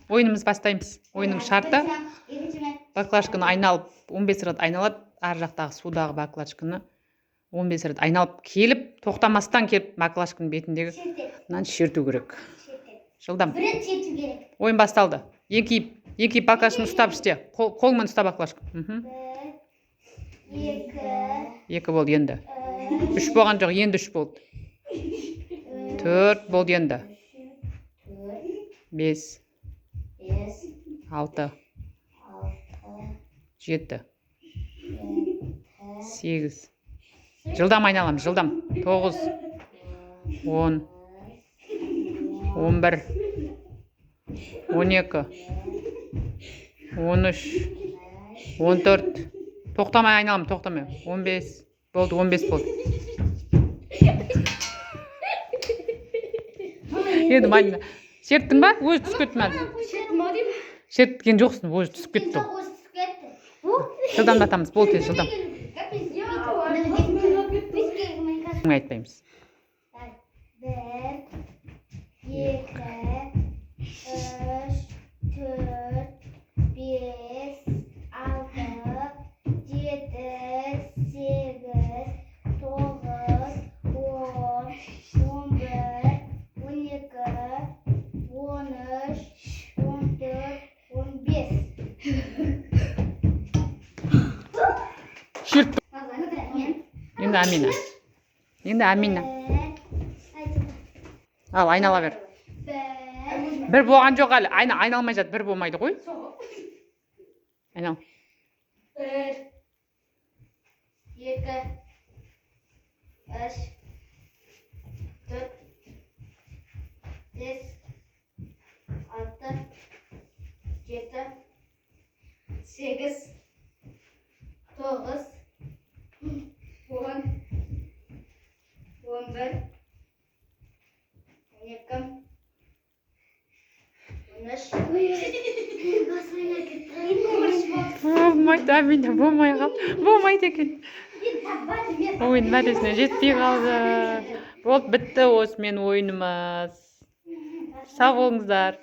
Ойынымыз бастаймыз. Ойынның шарты баклажканы айналып 15 рет айналады. Ар жақтағы судағы баклажканы 15 рет айналып келіп, тоқтамастан келіп баклажканың бетіндегі мынаны шерту керек. Жылдам. Бір рет шерту керек. Ойын басталды. Еңкейіп баклажканы ұстап іште. Қолыңмен ұста баклажканы. 2 болды енді. 3 болған жоқ, енді 3 болды. 4 болды енді. 5 6 7 8 жылдам айналамыз, жылдам. 9 10 11 12 13 14 тоқтамай айналам, тоқтамай. 15 болды, 15 болды. Енді Мадина, шерттің ба? Өзі түсіп кетті ме? Шерткен жоқсың, өзі түсіп кетті. Жылдамдатамыз, болды, жылдам. Айтпаймыз. 1 2 3 4 5 6 7 8 9 10 11 12 13 14 15 Шерт. Енді Амина. Енді Амина. Ал, айнала бер. Бір болған жоқ әлі. Айналмай жат, бір болмайды ғой. Айнал. 1 2 3 4 5 6 7 8 9 10 11 Болмайды, Амина, болмай қалды. Болмайды екен. Ойын мәресіне жетпей қалды. Болды, бітті осымен ойынымыз. Сау болыңыздар.